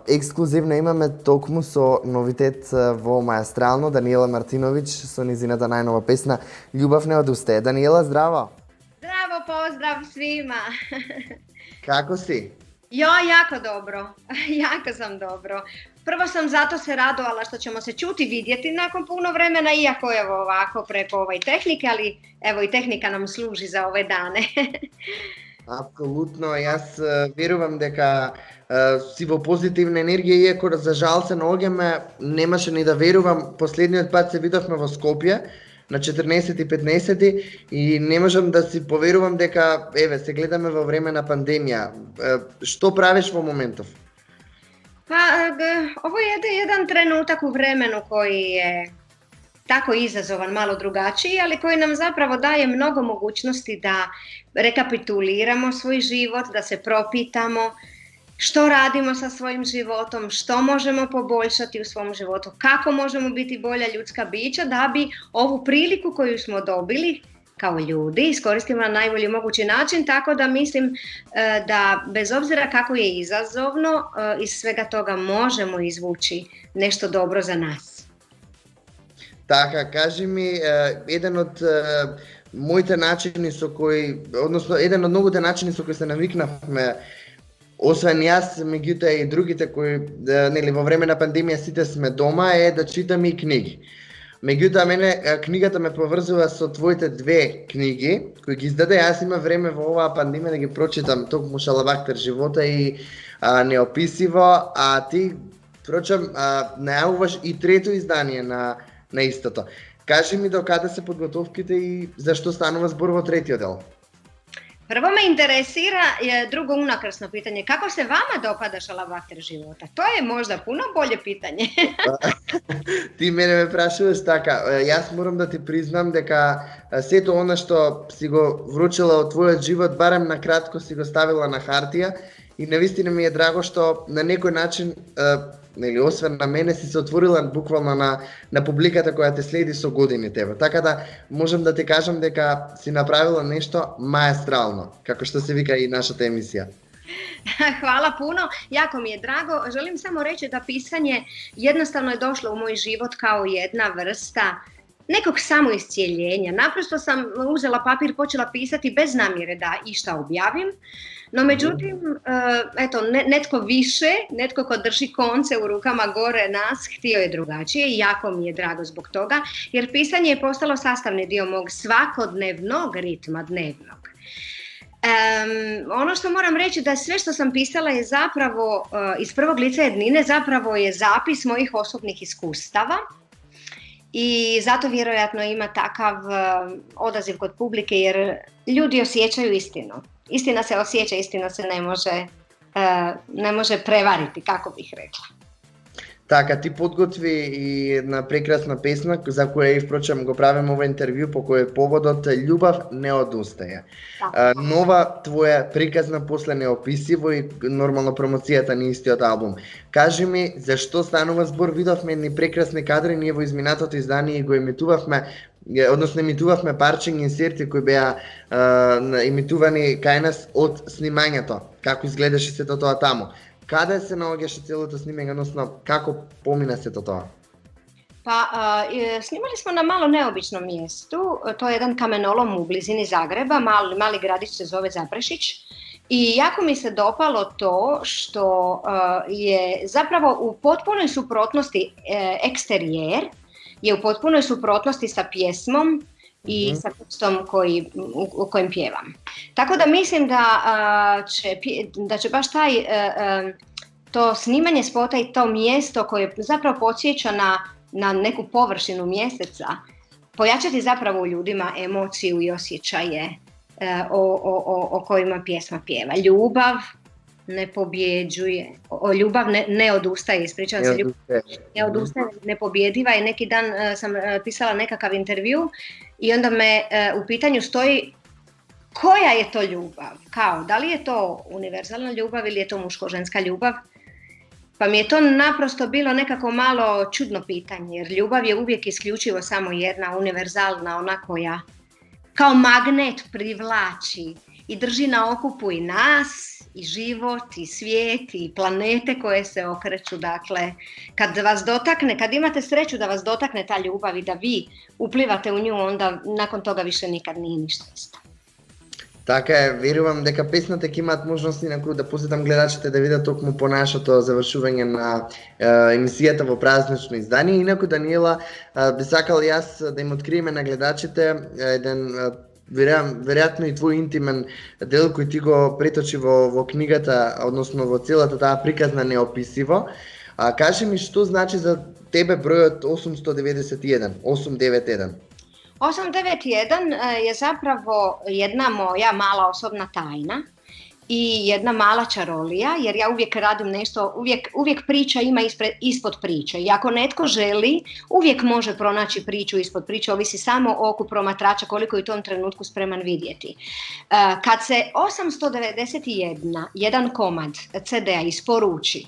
ексклузивно имаме токму со новитет во Маестрално Даниела Мартиновиќ со низината најнова песна "Љубов не одустае". Даниела, здраво! Zdravo, pozdrav svima. Како си? Jo, jako dobro. Jako sam dobro. Prvo sam zato se radovala što ćemo se čuti, vidjeti nakon puno vremena, iako evo ovako preko tehnike, ali evo i tehnika nam služi za ove dane. Апсолутно, јас верувам дека си во позитивна енергија, иако за жал се наоѓаме, немаше ни да верувам. Последниот пат се видовме во Скопје на 14 и 15 и не можам да си поверувам дека еве се гледаме во време на пандемија. Што правиш во моментов? Pa, ovo je jedan trenutak u vremenu koji je tako izazovan, malo drugačiji, ali koji nam zapravo daje mnogo mogućnosti da rekapituliramo svoj život, da se propitamo što radimo sa svojim životom, što možemo poboljšati u svom životu, kako možemo biti bolja ljudska bića da bi ovu priliku koju smo dobili kao ljudi iskoristimo na najbolji mogući način, tako da mislim da bez obzira kako je izazovno, iz svega toga možemo izvući nešto dobro za nas. Така, кажи ми, еден од моите начини со кои, односно еден од многуте начини со кои се навикнавме, освен јас, меѓутоа и другите кои, нели, во време на пандемија сите сме дома, е да читаме и книги. Меѓутоа, мене книгата ме поврзува со твоите две книги, кои ги издаде. Јас има време во оваа пандемија да ги прочитам токму Шалабактер живота и Неописиво, а ти, прочам, најавуваш и трето издание на истото. Кажи ми до каде се подготовките и зашто станува збор во третиот дел? Prvo me interesira drugo unakrsno pitanje. Kako se vama dopada šalabahter života? To je možda puno bolje pitanje. Ти мене ме прашуваш така. Јас морам да ти признам дека сето она што си го вручила од твојот живот, барем на кратко си го ставила на хартија и навистина ми е драго што на некој начин, нели, освен на мене, си се отворила буквално на публиката која те следи со години тебе. Така да можам да ти кажам дека си направила нешто маестрално, како што се вика и нашата емисија. Hvala puno, jako mi je drago. Želim samo reći da pisanje jednostavno je došlo u moj život kao jedna vrsta nekog samoiscijeljenja. Naprosto sam uzela papir, počela pisati bez namjere da išta objavim, no međutim, eto, netko više, netko ko drži konce u rukama gore nas, htio je drugačije i jako mi je drago zbog toga, jer pisanje je postalo sastavni dio mog svakodnevnog ritma dnevnog. Ono što moram reći da sve što sam pisala je zapravo iz prvog lica jednine, zapravo je zapis mojih osobnih iskustava i zato vjerojatno ima takav odaziv kod publike jer ljudi osjećaju istinu. Istina se osjeća, istina se ne može prevariti, kako bih rekla. Така, ти подготви и една прекрасна песна, за која и впрочем го правим ова интервју, по кој е поводот Љубав не одустае. Нова твоја приказна после неописиво и нормално промоцијата на истиот албум. Кажи ми, зашто станува збор? Видовме едни прекрасни кадри, ние во изминатото издание го емитувавме, односно емитувавме парчиња инсерти кои беа емитувани кај нас од снимањето. Како изгледаше сето тоа таму? Каде се наоѓаше целото снимање, односно како помина сето тоа? Pa snimali smo na malo neobičnom mjestu, to je jedan kamenolom u blizini Zagreba, mali gradić se zove Zaprešić i jako mi se dopalo to što je zapravo u potpunoj suprotnosti eksterijer, je u potpunoj suprotnosti sa pjesmom i sa tekstom u kojem pjevam. Tako da mislim da će baš to snimanje spota i to mjesto koje zapravo podsjeća na neku površinu mjeseca, pojačati zapravo u ljudima emociju i osjećaje o kojima pjesma pjeva. Ljubav ne pobjeđuje, ljubav ne odustaje, ispričavam se, ljubav ne odustaje, nepobjediva je. Neki dan sam pisala nekakav intervju i onda me u pitanju stoji koja je to ljubav, kao da li je to univerzalna ljubav ili je to muško-ženska ljubav. Pa mi je to naprosto bilo nekako malo čudno pitanje, jer ljubav je uvijek isključivo samo jedna, univerzalna, ona koja kao magnet privlači i drži na okupu i nas, i život, i svijet, i planete koje se okreću. Dakle, kad vas dotakne, kad imate sreću da vas dotakne ta ljubav i da vi uplivate u nju, onda nakon toga više nikad nije ništa isto. Така е, верувам дека песната ќе имаат можност инаку да посетам гледачите да видат токму по нашето завршување на емисијата во празнично издание. Инаку, Даниела, би сакал јас да им откриеме на гледачите еден веројатно и твој интимен дел кој ти го преточи во книгата, односно во целата таа приказна неописиво. Кажи ми што значи за тебе бројот 891. 891 je zapravo jedna moja mala osobna tajna i jedna mala čarolija, jer ja uvijek radim nešto, uvijek priča ima ispod priče. I ako netko želi, uvijek može pronaći priču ispod priče, ovisi samo o oku promatrača koliko je u tom trenutku spreman vidjeti. Kad se 891 komad CD-a isporuči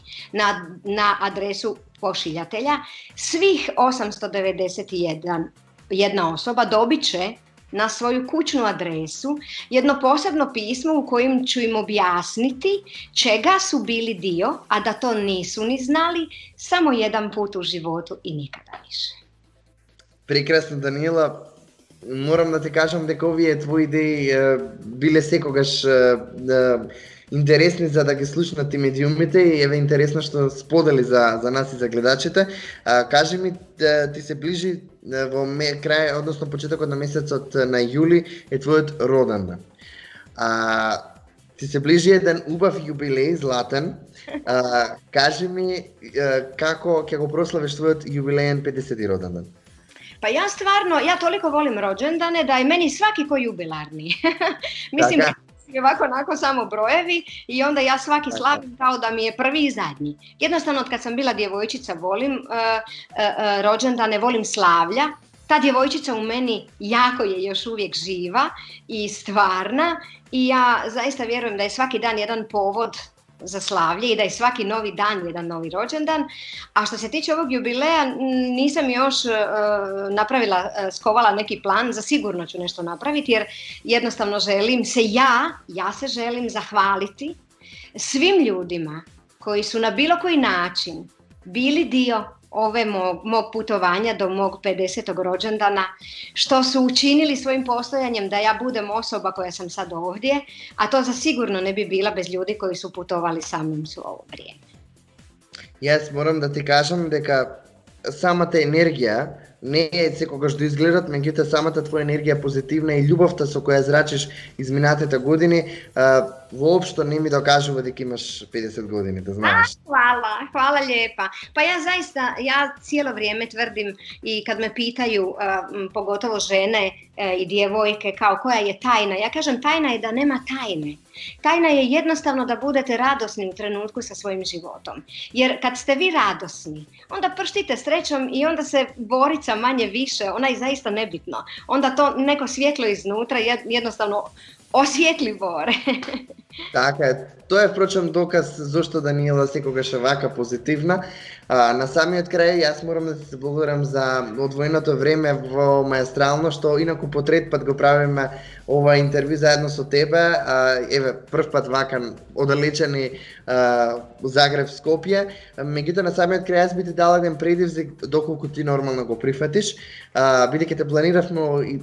na adresu pošiljatelja, svih 891 jedna osoba dobit će na svoju kućnu adresu jedno posebno pismo u kojem ću im objasniti čega su bili dio, a da to nisu ni znali, samo jedan put u životu i nikada više. Прекрасно, Даниела. Морам да ти кажам дека овие твои идеи биле секогаш интересни за да ги слушнат и медиумите и еве интересно што сподели за нас и за гледачите. Кажи ми, ти се ближи во крај, односно почетокот на месецот на јули е твојот родендан. Ти се ближи еден убав јубилеј, златен. Кажи ми како ќе го прославиш твојот јубилеен 50-ти родендан? Pa ja toliko volim rođendane da je meni svaki ko jubilarni. Mislim, i ovako onako samo brojevi i onda ja svaki slavim kao da mi je prvi i zadnji. Jednostavno od kad sam bila djevojčica volim rođendane, volim slavlja. Ta djevojčica u meni jako je još uvijek živa i stvarna i ja zaista vjerujem da je svaki dan jedan povod za slavlje i da je svaki novi dan jedan novi rođendan. A što se tiče ovog jubileja, nisam još skovala neki plan, za sigurno ću nešto napraviti jer jednostavno želim se ja se želim zahvaliti svim ljudima koji su na bilo koji način bili dio ove mog putovanja do mog 50. rođendana, što su učinili svojim postojanjem da ja budem osoba koja sam sad ovdje, a to zasigurno ne bi bila bez ljudi koji su putovali sa mnom su ovo vrijeme. Jaz moram da ti kažem deka самата енергија не е секогаш да изгледат, меѓутоа самата твоја енергија позитивна и љубовта со која зрачиш изминатите години, воопшто не ми докажува дека имаш 50 години, да знаеш. Hvala lijepa. Pa ja cijelo vrijeme tvrdim i kad me pitaju, pogotovo žene i djevojke, kao koja je tajna, ja kažem tajna je da nema tajne. Tajna je jednostavno da budete radosni u trenutku sa svojim životom. Jer kad ste vi radosni, onda prštite srećom i onda se borica manje više, ona je zaista nebitno. Onda to neko svjetlo iznutra jednostavno osvijetli bore. Така е. Тоа е впрочем доказ зошто Даниела секогаш е вака позитивна. На самиот крај јас морам да се благодарам за одвоеното време во Маестрално, што инаку по трет пат го правиме ова интервју заедно со тебе. Еве, прв пат вака оддалечени Загреб, Скопје. Меѓутоа на самиот крај јас би ти дала еден предизвик доколку ти нормално го прифатиш. Бидејќи те планиравме и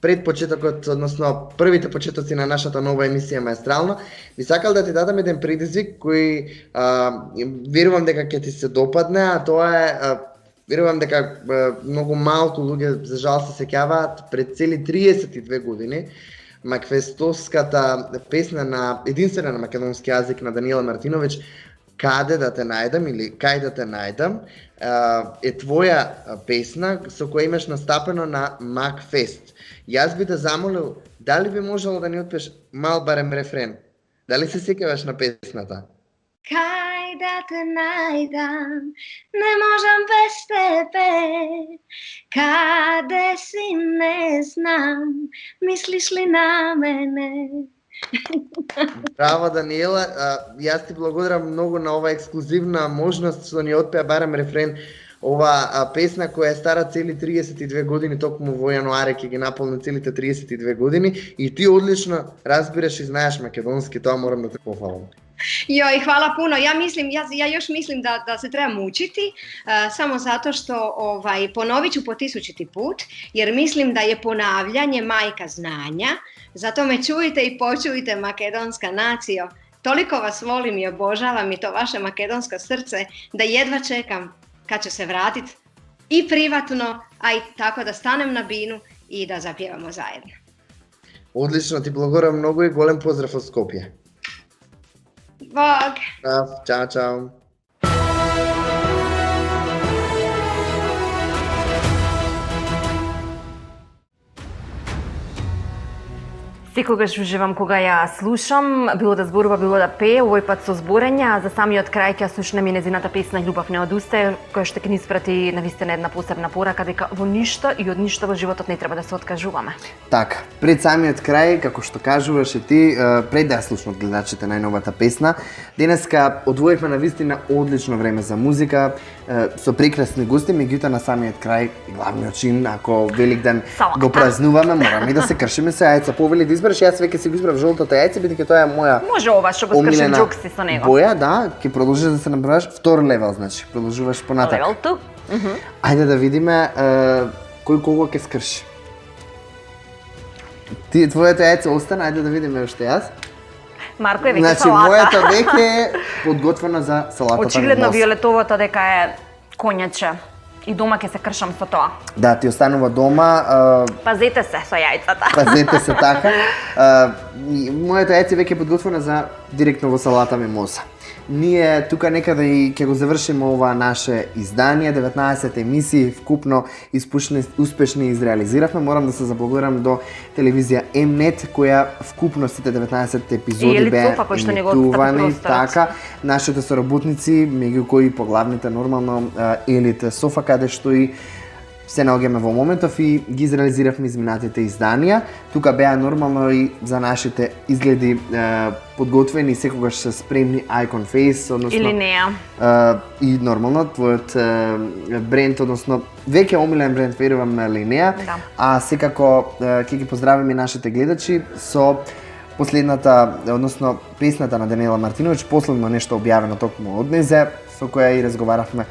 пред почетокот, односно првите почетоци на нашата нова емисија Маестрално, би сакал да ти дадам еден предизвик кој верувам дека ќе ти се допадне, а тоа е верувам дека многу малку луѓе за жал се сеќаваат пред цели 32 години макфестовската песна на единствена на македонски јазик на Даниела Мартиновиќ Каде да те најдам или Кај да те најдам е твоја песна со која имаш настапено на Макфест. Јас би те замолил, дали би можело да ни отпееш мал барем рефрен? Дали се сеќаваш на песната? Кај да те најдам, не можам без тебе. Каде си не знам, мислиш ли на мене? Браво, Даниела. Јас ти благодарам многу на ова ексклузивна можност што ни отпеа барем рефрен. Ова песна која е стара цели 32 години, токму во јануари ќе ги наполни целите 32 години и ти одлично разбираш и знаеш македонски, тоа морам да те похвалам. Joj, hvala puno. Ja još mislim da se trebam učiti, samo zato što ponovit ću po 1000. put, jer mislim da je ponavljanje majka znanja. Zato me čujte i počujte, makedonska nacijo. Toliko vas volim i obožavam i to vaše makedonsko srce, da jedva čekam kad ću se vratiti i privatno, a i tako da stanem na binu i da zapjevamo zajedno. Одлично, ти благодарам многу и голем поздрав од Скопје. Bog! Ćao, čao. Секогаш уживам кога ја слушам, било да зборува, било да пее, овој пат со зборења. За самиот крај ќе слушнеме незината песна Љубов не одустае, која што ќе ни испрати навистина една посебна порака дека во ништо и од ништо во животот не треба да се откажуваме. Така, пред самиот крај, како што кажуваше ти, пред да ја слушнат гледачите најновата песна, денеска одвоивме навистина одлично време за музика, со прекрасни гости, меѓутоа на самиот крај, главниот чин, ако Великден го празнуваме, мораме да се кршиме со јајца. Повели да избереш, јас веќе си го избрав жолтото јајце, бидејќи тоа е моја Може ова што го скршим джукси со него. Боја, да, ќе продолжиш да се набраваш втор левел, значи, продолжуваш понатак. Левел тук. Ајде да видиме кој кого ќе скрши. Ти твоето јајце остана, ајде да видиме уште јас. Марко е веќе значи, салата. Значи, моето веќе е подготвено за салатата. Очигледно виолетовото дека е коњаче. И дома ќе се кршам со тоа. Да, ти останува дома. Пазете се со јајцата. Пазете се така. Моето јајце веќе е подготвено за директно во салата мимоза. Ние тука некаде и ќе го завршиме ова наше издание, 19 емисии вкупно успешни изреализиравме. Морам да се заблагодарам до телевизија Mnet, која вкупно сите 19 епизоди беа емитувани. Така, нашите соработници, меѓу кои поглавните нормално Елит Софа, каде што и се наоѓаме во моментов и ги изреализиравме изминатите изданија. Тука беа нормално и за нашите изгледи подготвени, секогаш се спремни Icon Face, односно или неа. И нормално твојот бренд, односно веќе омилен бренд, верувам, Линеа. Да. А секако ќе ги поздравиме нашите гледачи со последната, односно песната на Даниела Мартиновиќ, последно нешто објавено токму од незе, со која и разговаравме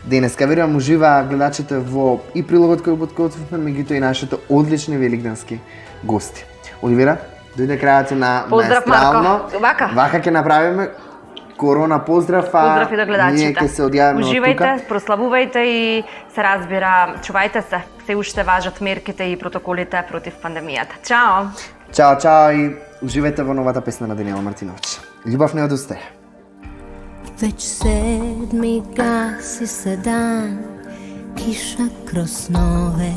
денеска. Верувам ужива гледачите во и прилогот кој подготвивме, меѓутоа и нашите одлични великденски гости. Оливера, дојде крајот на Поздрав, Маестрално. Марко. Вака ќе направиме корона поздрав, Поздрав и до гледачите. Ние ќе се одјавиме од тука. Уживајте, прославувајте и се разбира, чувајте се. Се уште важат мерките и протоколите против пандемијата. Чао! Чао, чао и уживајте во новата песна на Даниела Мартиновиќ. Љубов не одустаje. Već sedmi gasi se dan, kiša kroz snove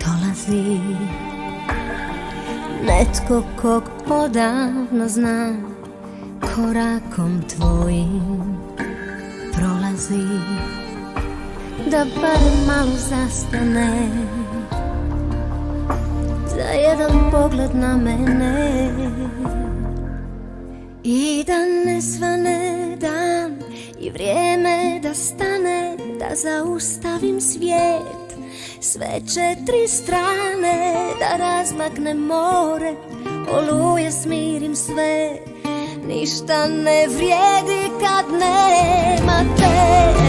dolazi. Netko kog odavno znam, korakom tvojim prolazi. Da barem malo zastane, za jedan pogled na mene. I da ne svane dan i vrijeme da stane, da zaustavim svijet, sve 4 strane, da razmaknem more, oluje smirim sve, ništa ne vrijedi kad nema te.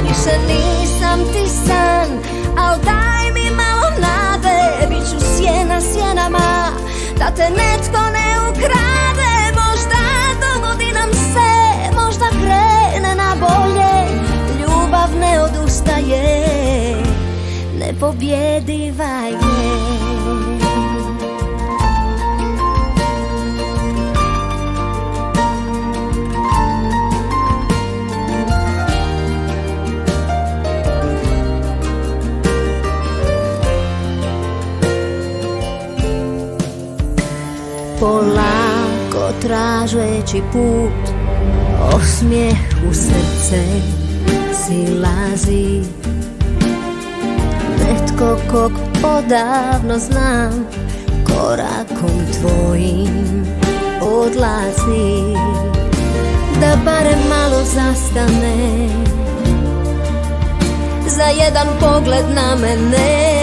Više nisam ti san, al daj mi malo nade, bit ću sjena sjenama, da te netko ne ukrade. Možda dogodi nam se, možda krene na bolje, ljubav ne odustaje, nepobjediva je. Polako tražeći put, osmijeh u srce silazi. Netko kog odavno znam, korakom tvojim odlazi. Da barem malo zastane, za jedan pogled na mene.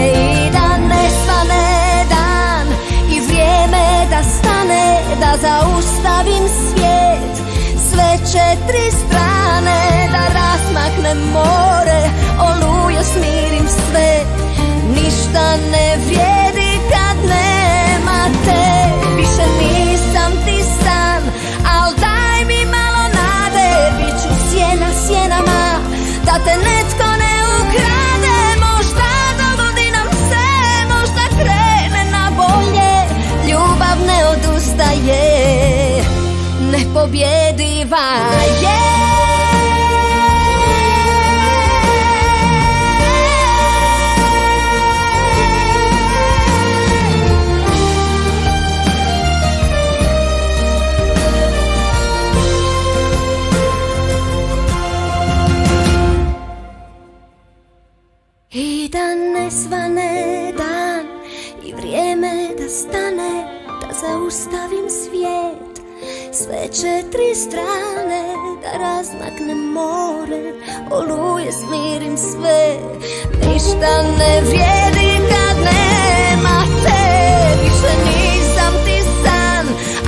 I da ne svane dan i vrijeme da stane, da zaustavim svijet, sve 4 strane, da razmaknem more, oluje smirim sve, ništa ne vrijedi kad nema te. Više nisam ti san, al daj mi malo nade, bit ću sjena sjenama, da te netko ne ukrade. Možda dogodi nam se, možda krene na bolje, ljubav ne odustaje, nepobjediva je. I da ne svane dan i vrijeme da stane, da zaustavim svijet, sve 4 strane, da razmaknem more, oluje smirim sve, ništa ne vrijedi kad nema te. Više nisam ti san,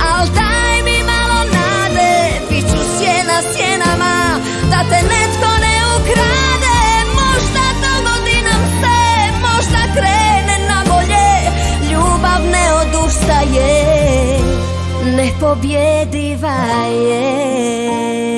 al daj mi malo nade, bit ću sjena sjenama, da te netko ne ukrade. Možda dogodi nam se, možda krene na bolje, ljubav ne odustaje, nepobjediva je.